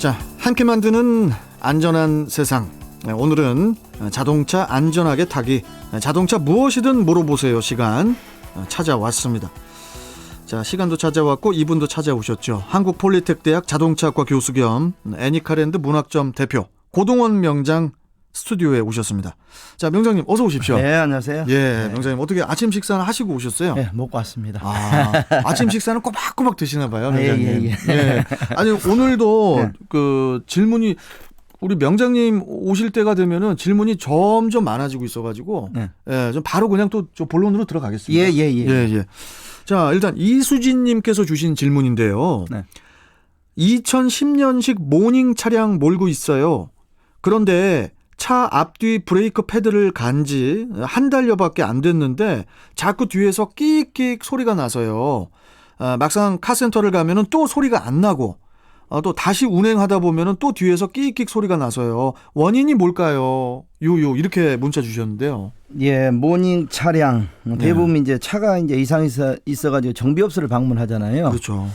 자, 함께 만드는 안전한 세상. 오늘은 자동차 안전하게 타기, 자동차 무엇이든 물어보세요 시간 찾아왔습니다. 자, 시간도 찾아왔고 이분도 찾아오셨죠. 한국폴리텍대학 자동차학과 교수 겸 애니카랜드 문학점 대표 고동원 명장 스튜디오에 오셨습니다. 자, 명장님 어서 오십시오. 네, 안녕하세요. 예, 네. 명장님 어떻게 아침 식사는 하시고 오셨어요? 네, 먹고 왔습니다. 아침 식사는 꼬박꼬박 드시나 봐요, 명장님. 예. 예. 아니, 오늘도 네. 그 질문이 우리 명장님 오실 때가 되면은 질문이 점점 많아지고 있어가지고 네. 예, 좀 바로 그냥 또 저 본론으로 들어가겠습니다. 예. 자, 일단 이수진님께서 주신 질문인데요. 네. 2010년식 모닝 차량 몰고 있어요. 그런데 차 앞뒤 브레이크 패드를 간 지 한 달여밖에 안 됐는데 자꾸 뒤에서 끽끽 소리가 나서요. 막상 카센터를 가면은 또 소리가 안 나고 또 다시 운행하다 보면은 또 뒤에서 끽끽 소리가 나서요. 원인이 뭘까요? 이렇게 문자 주셨는데요. 예, 모닝 차량 대부분 이제 차가 이제 이상이 있어가지고 정비업소를 방문하잖아요. 그렇죠.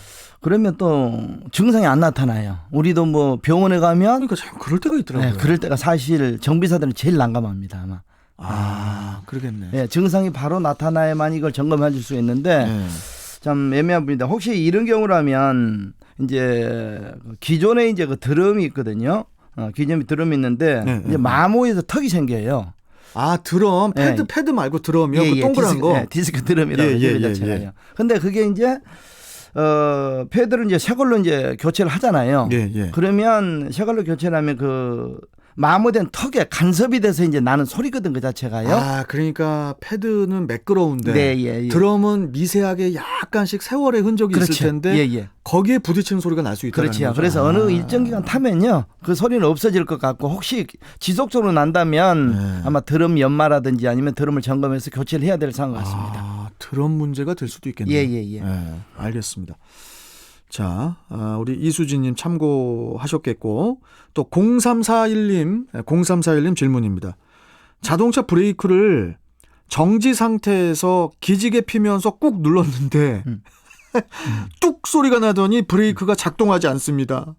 그러면 또 증상이 안 나타나요. 우리도 뭐 병원에 가면 그러니까 참 그럴 때가 있더라고요. 네, 그럴 때가 사실 정비사들은 제일 난감합니다 아마. 그러겠네. 예, 증상이 바로 나타나야만 이걸 점검해 줄 수 있는데 네. 참 애매한 분인데 혹시 이런 경우라면 이제 기존에 이제 그 드럼이 있거든요. 기존에 드럼이 있는데 네, 이제 마모에서 턱이 생겨요. 드럼 패드 말고 드럼이요. 그 동그란 디스크, 거. 디스크 드럼이라고 예. 자체가요. 근데 그게 이제 패드를 이제 새 걸로 이제 교체를 하잖아요. 예. 그러면 새 걸로 교체를 하면 그 마모된 턱에 간섭이 돼서 이제 나는 소리거든 그 자체가요. 그러니까 패드는 매끄러운데 네, 예. 드럼은 미세하게 약간씩 세월의 흔적이 그렇죠. 있을 텐데 예. 거기에 부딪히는 소리가 날 수 있다는 그렇죠. 거죠. 그래서 어느 일정 기간 타면요, 그 소리는 없어질 것 같고 혹시 지속적으로 난다면 아마 드럼 연마라든지 아니면 드럼을 점검해서 교체를 해야 될 상황 같습니다. 드럼 문제가 될 수도 있겠네요. 예. 알겠습니다. 자, 우리 이수진님 참고하셨겠고 또 0341님 질문입니다. 자동차 브레이크를 정지 상태에서 기지개 피면서 꾹 눌렀는데 뚝 소리가 나더니 브레이크가 작동하지 않습니다.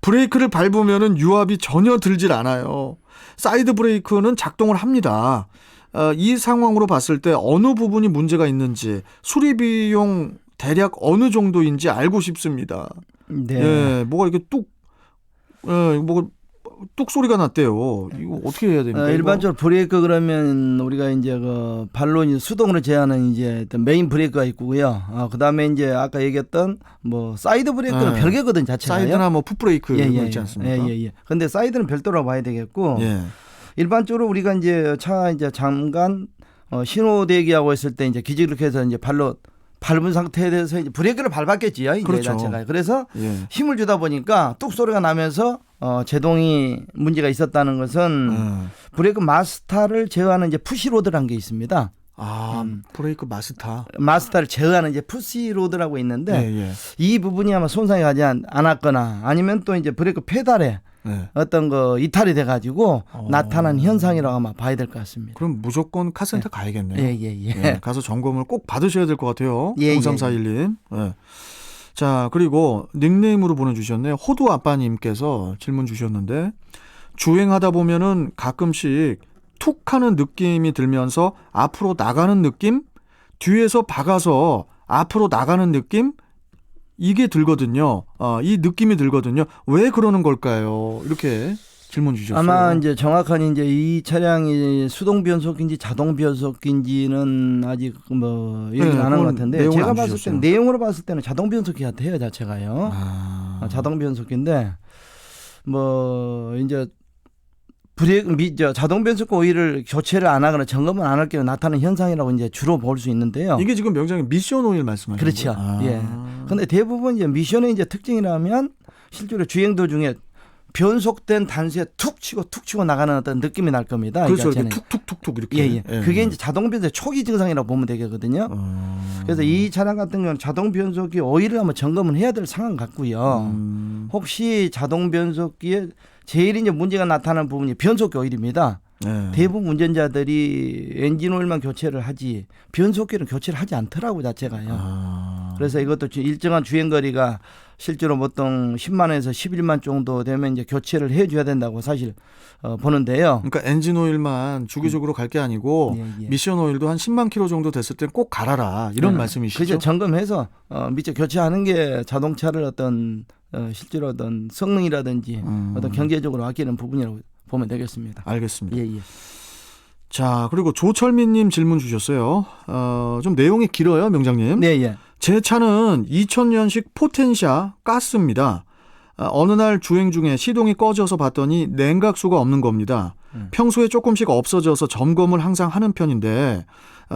브레이크를 밟으면 유압이 전혀 들질 않아요. 사이드 브레이크는 작동을 합니다. 이 상황으로 봤을 때 어느 부분이 문제가 있는지 수리 비용 대략 어느 정도인지 알고 싶습니다. 네. 예, 뭐가 이렇게 뚝 소리가 났대요. 이거 어떻게 해야 됩니까? 일반적으로 브레이크 그러면 우리가 이제 그 발로 이제 수동으로 제어하는 이제 어떤 메인 브레이크가 있고요. 그다음에 이제 아까 얘기했던 뭐 사이드 브레이크는 별개거든 자체가요. 사이드나 뭐 풋브레이크 있지 않습니까? 예. 근데 사이드는 별도로 봐야 되겠고. 예. 일반적으로 우리가 이제 차 이제 잠깐 신호 대기하고 있을 때 이제 기지를 해서 이제 발로 밟은 상태에 대해서 이제 브레이크를 밟았겠지요. 이제 그렇죠. 자체가. 그래서 예. 힘을 주다 보니까 뚝 소리가 나면서 제동이 문제가 있었다는 것은 브레이크 마스터를 제어하는 이제 푸시로드라는 게 있습니다. 브레이크 마스터를 제어하는 이제 푸시로드라고 있는데 예. 이 부분이 아마 손상이 가지 않았거나 아니면 또 이제 브레이크 페달에 어떤 거 이탈이 돼가지고 나타난 현상이라고 아마 봐야 될 것 같습니다. 그럼 무조건 카센터 가야겠네요. 예. 가서 점검을 꼭 받으셔야 될 것 같아요. 예. 0341님. 예. 자, 그리고 닉네임으로 보내주셨네요. 호두 아빠님께서 질문 주셨는데 주행하다 보면은 가끔씩 툭 하는 느낌이 들면서 앞으로 나가는 느낌? 뒤에서 박아서 앞으로 나가는 느낌? 이게 들거든요. 이 느낌이 들거든요. 왜 그러는 걸까요? 이렇게 질문 주셨어요. 아마 이제 정확한 이제 이 차량이 수동 변속기인지 자동 변속기인지는 아직 뭐 얘기는 안 한 것 같은데 제가 봤을 때 내용으로 봤을 때는 자동 변속기 같아요 자체가요. 자동 변속기인데 뭐 이제 자동 변속기 오일을 교체를 안 하거나 점검을 안 할 경우 나타나는 현상이라고 이제 주로 볼 수 있는데요. 이게 지금 명장님 미션 오일 말씀하시는 그렇죠. 거예요? 예. 근데 대부분 이제 미션의 이제 특징이라면 실제로 주행 도중에 변속된 단수에 툭 치고 나가는 어떤 느낌이 날 겁니다. 그렇죠. 이렇게 툭툭툭툭 이렇게. 예. 그게 이제 자동 변속의 초기 증상이라고 보면 되거든요. 그래서 이 차량 같은 경우는 자동 변속기 오일을 한번 점검을 해야 될 상황 같고요. 혹시 자동 변속기에 제일 이제 문제가 나타나는 부분이 변속기 오일입니다. 대부분 운전자들이 엔진 오일만 교체를 하지 변속기는 교체를 하지 않더라고 자체가요. 그래서 이것도 일정한 주행거리가 실제로 보통 10만에서 11만 정도 되면 이제 교체를 해줘야 된다고 사실 보는데요. 그러니까 엔진 오일만 주기적으로 갈 게 아니고 예. 미션 오일도 한 10만 킬로 정도 됐을 땐 꼭 갈아라 이런 말씀이시죠? 그죠. 점검해서 미처 교체하는 게 자동차를 어떤 실제로 어떤 성능이라든지 어떤 경제적으로 아끼는 부분이라고 보면 되겠습니다. 알겠습니다. 예. 자, 그리고 조철민님 질문 주셨어요. 좀 내용이 길어요, 명장님. 네. 제 차는 2000년식 포텐샤 가스입니다. 어느 날 주행 중에 시동이 꺼져서 봤더니 냉각수가 없는 겁니다. 평소에 조금씩 없어져서 점검을 항상 하는 편인데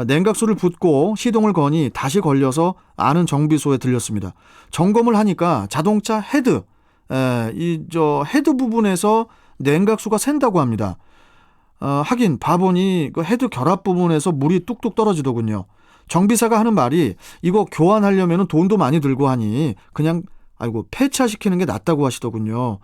냉각수를 붓고 시동을 거니 다시 걸려서 아는 정비소에 들렸습니다. 점검을 하니까 자동차 헤드, 헤드 부분에서 냉각수가 샌다고 합니다. 하긴 봐보니 그 헤드 결합 부분에서 물이 뚝뚝 떨어지더군요. 정비사가 하는 말이 이거 교환하려면 돈도 많이 들고 하니 그냥 폐차시키는 게 낫다고 하시더군요.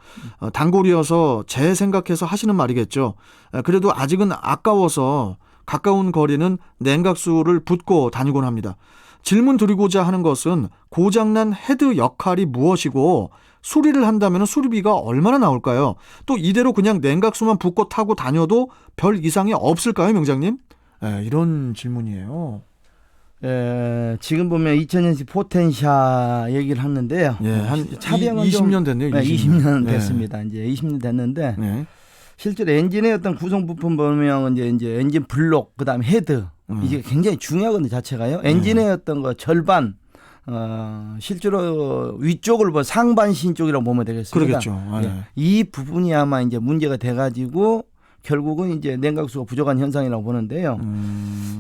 단골이어서 제 생각해서 하시는 말이겠죠. 그래도 아직은 아까워서 가까운 거리는 냉각수를 붓고 다니곤 합니다. 질문 드리고자 하는 것은 고장난 헤드 역할이 무엇이고 수리를 한다면 수리비가 얼마나 나올까요? 또 이대로 그냥 냉각수만 붓고 타고 다녀도 별 이상이 없을까요, 명장님? 이런 질문이에요. 지금 보면 2000년식 포텐샤 얘기를 하는데요. 한 차량은 20년 됐네요. 20년 됐습니다. 이제 20년 됐는데 실제로 엔진의 어떤 구성 부품 보면 이제 엔진 블록, 그다음에 헤드 이게 굉장히 중요하거든요, 자체가요. 엔진의 어떤 거 절반 실제로 위쪽을 상반신 쪽이라고 보면 되겠습니다. 그러겠죠. 이 부분이 아마 이제 문제가 돼가지고 결국은 이제 냉각수가 부족한 현상이라고 보는데요.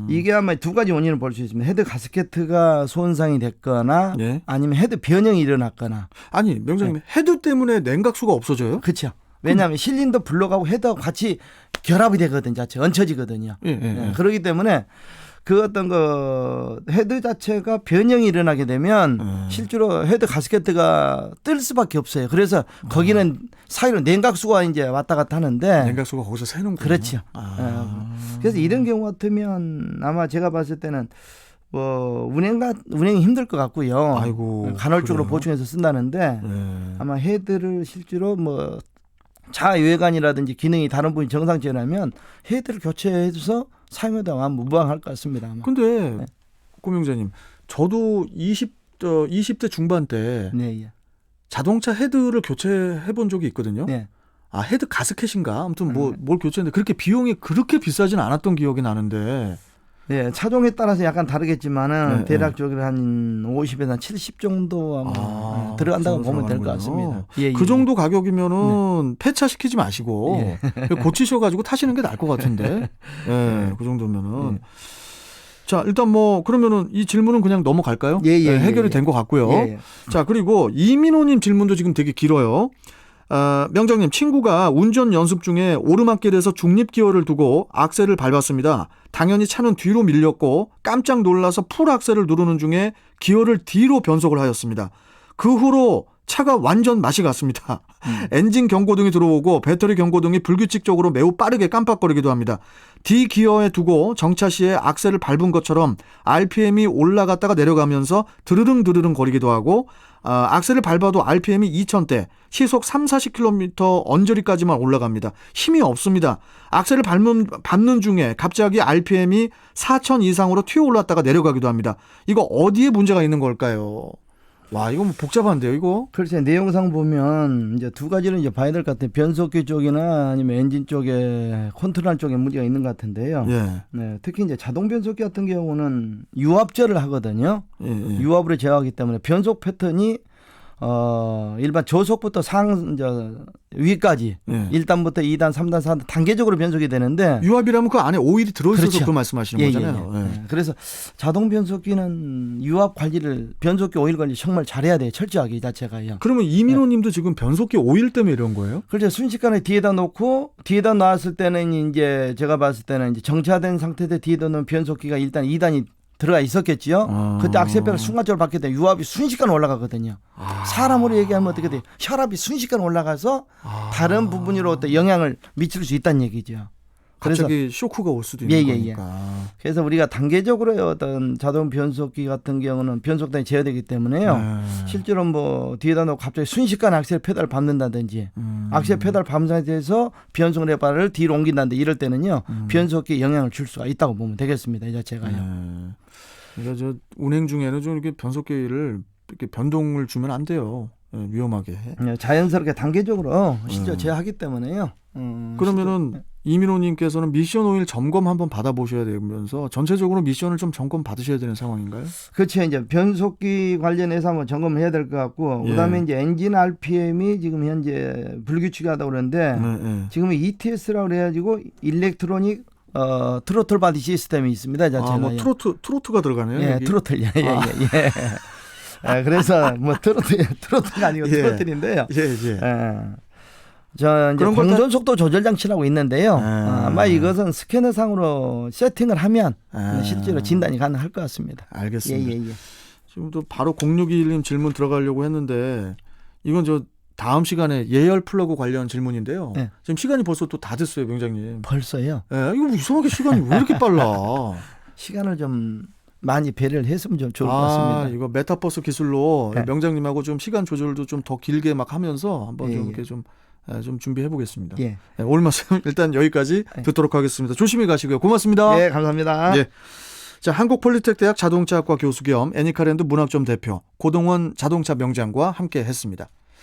이게 아마 두 가지 원인을 볼 수 있습니다. 헤드 가스케트가 손상이 됐거나 아니면 헤드 변형이 일어났거나. 아니, 명장님, 헤드 때문에 냉각수가 없어져요? 그렇죠. 왜냐하면 실린더 블록하고 헤드하고 같이 결합이 되거든요. 자체 얹혀지거든요. 그렇기 때문에 그 어떤 헤드 자체가 변형이 일어나게 되면 실제로 헤드 가스케트가 뜰 수밖에 없어요. 그래서 거기는 사이로 냉각수가 이제 왔다 갔다 하는데 냉각수가 거기서 새는군요. 그렇죠. 그래서 이런 경우 같으면 아마 제가 봤을 때는 운행이 힘들 것 같고요. 간헐적으로 보충해서 쓴다는데 아마 헤드를 실제로 자외관이라든지 기능이 다른 부분이 정상적이라면 헤드를 교체해줘서 사용해도 무방할 것 같습니다. 근데 고명자님, 저도 20대 중반 때 자동차 헤드를 교체해 본 적이 있거든요. 헤드 가스켓인가? 아무튼 뭘 교체했는데 그렇게 비용이 그렇게 비싸진 않았던 기억이 나는데. 차종에 따라서 약간 다르겠지만은 대략적으로 한 50에서 70 정도 아마 들어간다고 보면 될 것 같습니다. 그 정도 가격이면은 폐차시키지 마시고 고치셔가지고 타시는 게 나을 것 같은데. 그 정도면은. 자, 일단 그러면은 이 질문은 그냥 넘어갈까요? 해결이 된 것 같고요. 자, 그리고 이민호님 질문도 지금 되게 길어요. 명장님, 친구가 운전 연습 중에 오르막길에서 중립기어를 두고 악셀을 밟았습니다. 당연히 차는 뒤로 밀렸고 깜짝 놀라서 풀 악셀을 누르는 중에 기어를 뒤로 변속을 하였습니다. 그 후로 차가 완전 맛이 갔습니다. 엔진 경고등이 들어오고 배터리 경고등이 불규칙적으로 매우 빠르게 깜빡거리기도 합니다. D 기어에 두고 정차 시에 악셀을 밟은 것처럼 RPM이 올라갔다가 내려가면서 드르릉 거리기도 하고 악셀을 밟아도 RPM이 2000대, 시속 30-40km 언저리까지만 올라갑니다. 힘이 없습니다. 악셀을 밟는 중에 갑자기 RPM이 4000 이상으로 튀어 올랐다가 내려가기도 합니다. 이거 어디에 문제가 있는 걸까요? 와, 이거 복잡한데요, 이거? 글쎄, 내용상 보면 이제 두 가지를 이제 봐야 될 것 같아요. 변속기 쪽이나 아니면 엔진 쪽에 컨트롤 쪽에 문제가 있는 것 같은데요. 특히 이제 자동 변속기 같은 경우는 유압제를 하거든요. 유압으로 제어하기 때문에 변속 패턴이 일반 저속부터 위까지 1단부터 2단, 3단, 4단 단계적으로 변속이 되는데 유압이라면 그 안에 오일이 들어있어서 그 말씀하시는 거잖아요. 그래서 자동 변속기는 유압 관리를 변속기 오일 관리 정말 잘해야 돼요. 철저하게 이 자체가요. 그러면 이민호 님도 지금 변속기 오일 때문에 이런 거예요? 그렇죠. 순식간에 뒤에다 놓고 뒤에다 놨을 때는 이제 제가 봤을 때는 이제 정차된 상태で뒤에다 놓은 변속기가 일단 2단이 들어가 있었겠지요. 그때 악셀배를 순간적으로 받게 되면 유압이 순식간에 올라가거든요. 사람으로 얘기하면 어떻게 돼요? 혈압이 순식간에 올라가서 다른 부분으로 어떤 영향을 미칠 수 있다는 얘기죠. 갑자기 쇼크가 올 수도 있는 거니까. 그래서 우리가 단계적으로 어떤 자동 변속기 같은 경우는 변속단이 제어되기 때문에요. 실제로 뭐 뒤에다 놓고 갑자기 순식간에 악셀 페달을 밟는다든지 악셀 페달 밟는 상태에서 변속 레바를 뒤로 옮긴다든지 이럴 때는요. 변속기에 영향을 줄 수가 있다고 보면 되겠습니다. 이 자체가요. 그러니까 저 운행 중에는 좀 이렇게 변속기를 이렇게 변동을 주면 안 돼요. 위험하게. 자연스럽게 단계적으로 실제 제어하기 때문에요. 그러면은 이민호님께서는 미션 오일 점검 한번 받아보셔야 되면서 전체적으로 미션을 좀 점검 받으셔야 되는 상황인가요? 그렇죠. 이제 변속기 관련해서 한번 점검을 해야 될 것 같고, 그다음에 이제 엔진 RPM이 지금 현재 불규칙하다고 그러는데 지금 ETS라고 그래가지고 일렉트로닉 트로틀 바디 시스템이 있습니다. 자체가. 뭐 트로트가 들어가네요. 예, 여기? 트로틀. 예. 그래서 뭐 트로트가 아니고 트로틀인데요. 저 이제 공전 속도 조절 장치라고 있는데요. 아마 이것은 스캐너상으로 세팅을 하면 실제로 진단이 가능할 것 같습니다. 알겠습니다. 지금도 바로 0621님 질문 들어가려고 했는데 이건 저 다음 시간에 예열 플러그 관련 질문인데요. 지금 시간이 벌써 또 다 됐어요, 명장님. 벌써요? 이거 이상하게 시간이 왜 이렇게 빨라? 시간을 좀 많이 배려를 했으면 좀 좋을 것 같습니다. 이거 메타버스 기술로 명장님하고 좀 시간 조절도 좀 더 길게 막 하면서 한번 좀 이렇게 좀 준비해 보겠습니다. 오늘 말씀 일단 여기까지 듣도록 하겠습니다. 조심히 가시고요. 고맙습니다. 네, 감사합니다. 자, 한국폴리텍대학 자동차학과 교수 겸 애니카랜드 문학점 대표 고동원 자동차 명장과 함께 했습니다.